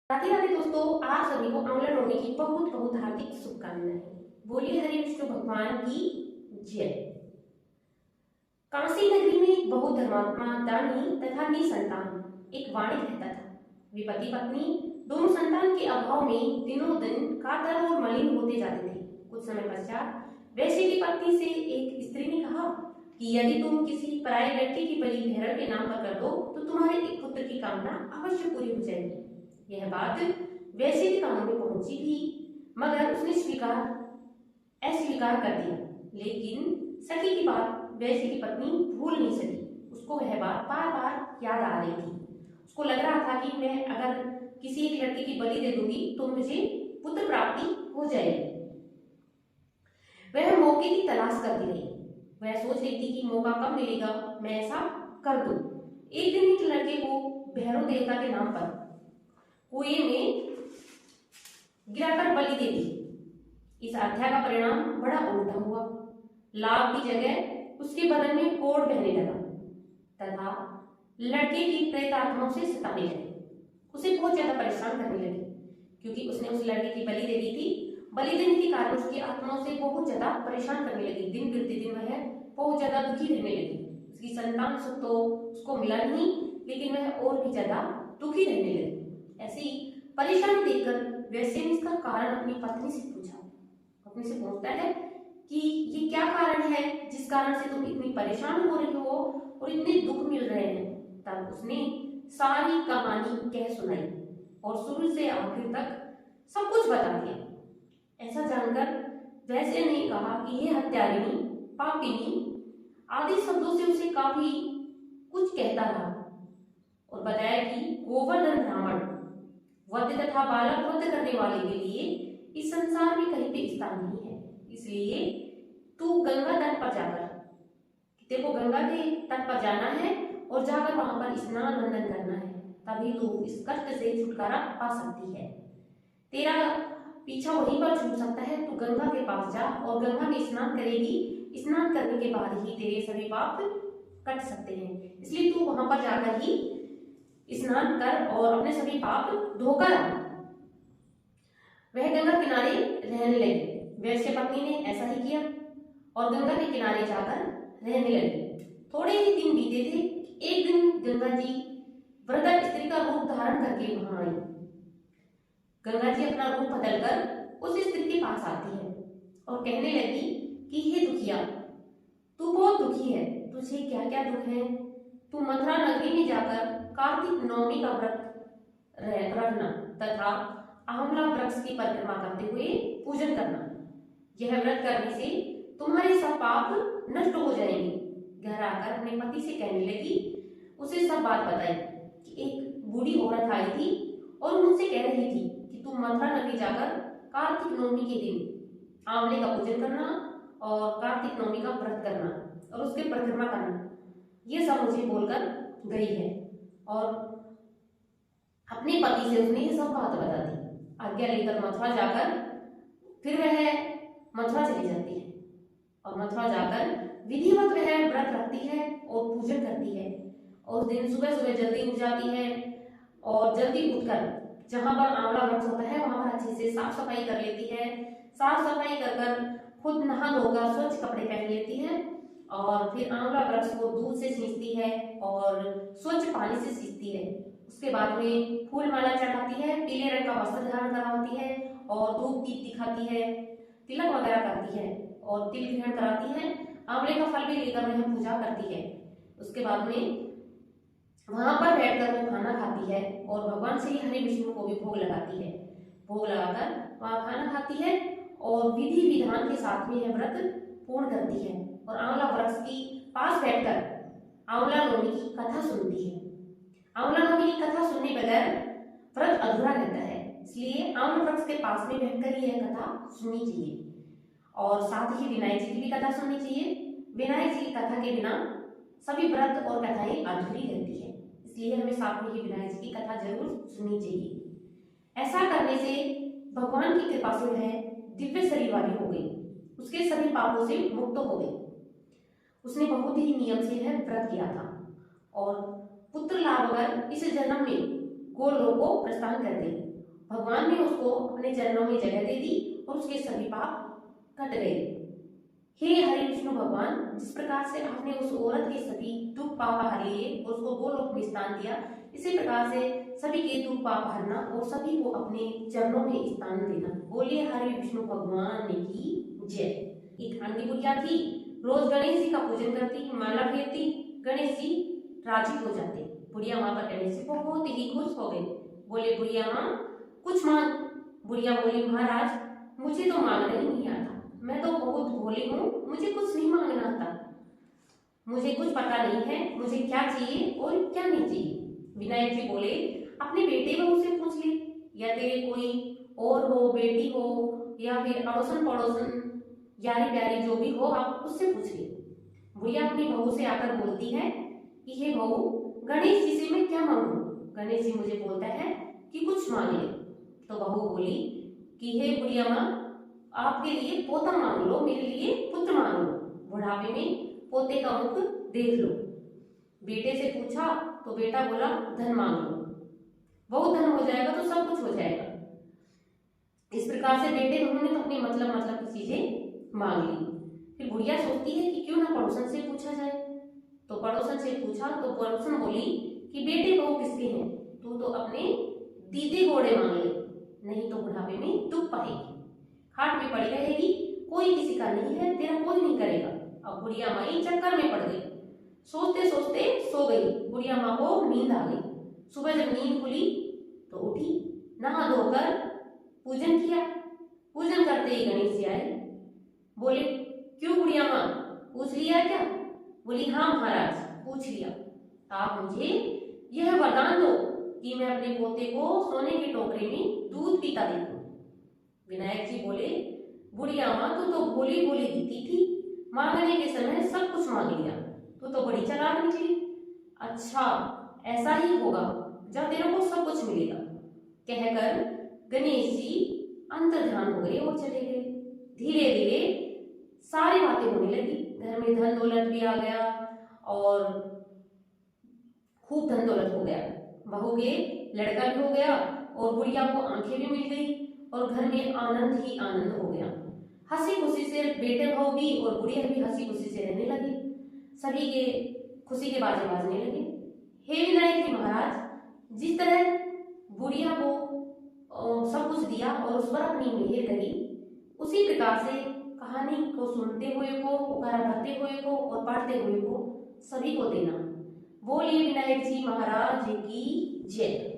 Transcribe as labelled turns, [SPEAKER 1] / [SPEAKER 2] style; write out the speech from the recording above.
[SPEAKER 1] राधे राधे दोस्तों, आप सभी को आंवला नवमी की बहुत बहुत हार्दिक शुभकामनाएं। बोलिए हरि विष्णु भगवान की जय। काशी नगरी में एक बहुत धर्मात्मा दानी तथा निसंतान एक वाणिक रहता था। वे पति पत्नी दोनों संतान के अभाव में दिनों दिन कातर और मलिन होते जाते थे। कुछ समय पश्चात वैश्य की पत्नी से एक स्त्री ने कहा कि यदि तुम किसी पराये लड़के की बलि भैरव के नाम पर कर दो तो तुम्हारे एक पुत्र की कामना अवश्य पूरी हो जाएगी। यह बात वैश्य के कानों में पहुंची भी, मगर उसने अस्वीकार कर दिया। लेकिन सखी की बात वैश्य की पत्नी भूल नहीं सकी। उसको वह बात बार बार याद आ रही थी। उसको लग रहा था कि मैं अगर किसी एक लड़के की बलि दे दूंगी तो मुझे पुत्र प्राप्ति हो जाएगी। वह मौके की तलाश करती रही। वह सोच रही थी कि मौका कब मिलेगा, मैं ऐसा कर दूं। एक दिन एक लड़के को भैरव देवता के नाम पर कुएं में गिराकर बलि दे दी। इस हत्या का परिणाम बड़ा उल्टा हुआ। लाभ की जगह उसके बदन में कोढ़ बहने लगा तथा लड़के की प्रेत आत्माओं से सताने लगे। उसे बहुत ज्यादा परेशान करने लगे, क्योंकि उसने उस लड़के की बलि दे दी थी। बलि देने के कारण उसकी आत्माओं से बहुत ज्यादा परेशान करने लगी। दिन प्रतिदिन वह बहुत ज्यादा दुखी रहने लगी। उसकी संतान सुख तो उसको मिला नहीं, लेकिन वह और भी ज्यादा दुखी रहने लगी। ऐसी परेशानी देखकर वैश्य ने इसका कारण अपनी पत्नी से पूछा। पत्नी से पूछता है कि ये क्या कारण है जिस कारण से तुम इतनी परेशान हो रही हो और इतने दुख मिल रहे हैं। तब उसने सारी कहानी कह सुनाई और शुरू से आखिर तक सब कुछ बता दिया। ऐसा जानकर वैश्य ने कहा कि ये हत्यारिणी, पापिनी आदि शब्दों से उसे काफी कुछ कहता रहा और बताया कि गोवर्धन ब्राह्मण वध तथा बालक वध करने वाले के लिए इस संसार में कहीं पे स्थान नहीं है। इसलिए तू गंगा तट पर जाकर, तेरे को गंगा के तट पर जाना है और जाकर वहां पर स्नान वंदन करना है, तभी तू इस कष्ट से छुटकारा पा सकती है। तेरा पीछा वहीं पर छूट सकता है। तू गंगा के पास जा और गंगा में स्नान करेगी। स्नान करने के बाद ही तेरे सभी पाप कट सकते हैं। इसलिए तू वहां पर जाकर ही स्नान कर और अपने सभी पाप धोकर आ। वह गंगा किनारे रहने लगी। वैश्य पत्नी ने ऐसा ही किया और गंगा के किनारे जाकर रहने लगी। थोड़े ही दिन बीते थे। एक दिन गंगा जी वृद्ध स्त्री का रूप धारण करके वहां आई। गंगा जी अपना रूप बदलकर उस स्त्री के पास आती है और कहने लगी कि हे दुखिया, तू बहुत दुखी है, तुझे क्या क्या दुख है। तू मथुरा नगरी में जाकर कार्तिक नवमी का व्रत रखना तथा आंवला वृक्ष की परिक्रमा करते हुए पूजन करना। यह व्रत करने से तुम्हारे सब पाप नष्ट हो जाएंगे। घर आकर अपने पति से कहने लगी, उसे सब बात बताई कि एक बूढ़ी औरत आई थी और मुझसे कह रही थी कि तुम मथुरा नगरी जाकर कार्तिक नवमी के दिन आंवले का पूजन करना और कार्तिक नवमी का व्रत करना और उसके परिक्रमा करना। ये सब मुझे बोलकर गई है और अपने पति से उसने ये सब बात बता दी। आज्ञा लेकर मथुरा जाकर फिर वह मथुरा चली जाती है और मथुरा जाकर विधिवत वह व्रत रखती है और पूजन करती है। और उस दिन सुबह सुबह जल्दी उठ जाती है और जल्दी उठकर जहां पर आंवला वृक्ष होता है वहां पर अच्छे से साफ सफाई कर लेती है। साफ सफाई कर खुद नहा धोकर स्वच्छ कपड़े पहन लेती है और फिर आंवला वृक्ष को दूध से सींचती है और स्वच्छ पानी से सींचती है। उसके बाद में फूल माला चढ़ाती है, पीले रंग का वस्त्र धारण कराती है और धूप दीप दिखाती है, तिलक वगैरह करती है और तिल ग्रहण कराती है। आंवले का फल भी लेकर वह पूजा करती है। उसके बाद में वहां पर बैठकर वो खाना खाती है और भगवान श्री हरि विष्णु को भी भोग लगाती है। भोग लगाकर वहां खाना खाती है और विधि विधान के साथ में यह व्रत पूर्ण करती है और आंवला वृक्ष की पास बैठकर आंवला नवमी की कथा सुनती है। आंवला नवमी की कथा सुनने बगैर व्रत अधूरा रहता है, इसलिए आंवला वृक्ष के पास में बैठकर ही यह कथा सुननी चाहिए। और साथ ही विनायक जी की भी कथा सुननी चाहिए। विनायक जी की कथा के बिना सभी व्रत और कथाएं अधूरी रहती है, इसलिए हमें साथ में ही विनायक जी की कथा जरूर सुननी चाहिए। ऐसा करने से भगवान की कृपा से वह दिव्य शरीर वाली हो गई, उसके सभी पापों से मुक्त हो गई। उसने बहुत ही नियम से यह व्रत किया था और पुत्र लाभ अगर इस जन्म में गोलोक को प्रस्थान कर दे भगवान ने उसको अपने चरणों में जगह दे दी और उसके सभी पाप कट गए। हे हरि विष्णु भगवान, जिस प्रकार से आपने उस औरत के सभी दुख पाप हर लिए और उसको गोलोक में स्थान दिया, इसी प्रकार से सभी के दुख पाप हरना और सभी को अपने चरणों में स्थान देना। बोलिए हरि विष्णु भगवान की जय। एक आंटी बुढ़िया थी, रोज गणेश जी का पूजन करती, माला फेरती, गणेश जी राजी हो जाते। बुढ़िया माँ पर गणेश जी को बहुत ही खुश हो गई। बोले बुढ़िया माँ कुछ मांग। बुढ़िया बोली महाराज मुझे तो मांगना ही नहीं आता, मैं तो बहुत भोली हूँ, मुझे कुछ नहीं मांगना आता, मुझे कुछ पता नहीं है मुझे क्या चाहिए और क्या नहीं चाहिए। विनायक जी बोले अपने बेटे बहू से पूछ ले, या तेरे कोई और हो, बेटी हो या फिर अड़ोसन पड़ोसन यारी प्यारी जो भी हो, आप उससे पूछ ले। बुढ़िया अपनी बहू से आकर बोलती है कि हे बहू, गणेश जी से मैं क्या मांगू? गणेश जी मुझे बोलता है कि कुछ मांग ले। तो बहू बोली कि हे बुढ़िया माँ, आपके लिए पोता मांग लो, मेरे लिए पुत्र मांग लो, बुढ़ापे में पोते का मुख देख लो। बेटे से पूछा तो बेटा बोला धन मांग लो, बहुत धन हो जाएगा तो सब कुछ हो जाएगा। इस प्रकार से बेटे बहू ने तो अपनी मतलब की चीजें मांग ली। फिर बुढ़िया सोचती है कि क्यों ना पड़ोसन से पूछा जाए। तो पड़ोसन से पूछा तो पड़ोसन बोली कि बेटे बहू किसके हैं, तू तो अपने दीदी घोड़े मांग ले, नहीं तो बुढ़ापे में दुख पाएगी, खाट में पड़ी रहेगी, कोई किसी का नहीं है, तेरा कोई नहीं करेगा। अब बुढ़िया माई चक्कर में पड़ गई, सोचते सोचते सो गई। बुढ़िया माँ को नींद आ गई। सुबह जब नींद खुली तो उठी, नहा धोकर पूजन किया। पूजन करते ही गणेश जी आए। बोले क्यों बुढ़िया माँ, पूछ लिया क्या? बोली हाँ महाराज पूछ लिया। आप मुझे यह वरदान दो कि मैं अपने पोते को सोने के टोकरे में दूध पीता देखूं। विनायक जी बोले बुढ़िया माँ तू तो भोली भोली दीदी थी, मांगने के समय सब कुछ मांग लिया, तू तो बड़ी चालाक निकली। अच्छा ऐसा ही होगा, जब तेरे को सब कुछ मिलेगा। कहकर गणेश जी अंतर्ध्यान हो गए और चले गए। धीरे धीरे सारी बातें होने लगी, घर में धन दौलत भी आ गया और खूब धन दौलत हो गया, बहू के लड़का भी हो गया और बुढ़िया को आंखें भी मिल गई और घर में आनंद ही आनंद हो गया। हंसी खुशी से बेटे बहू भी और बुढ़िया भी हंसी खुशी से रहने लगे, सभी के खुशी के बाजे बाजने लगे। हे विनायक जी महाराज, जिस तरह बुढ़िया को सब कुछ दिया और उस पर अपनी मेहर करी, उसी प्रकार से कहानी को सुनते हुए को, पुकारा भरते हुए को और पढ़ते हुए को सभी को देना। बोलिए विनायक जी महाराज की जय।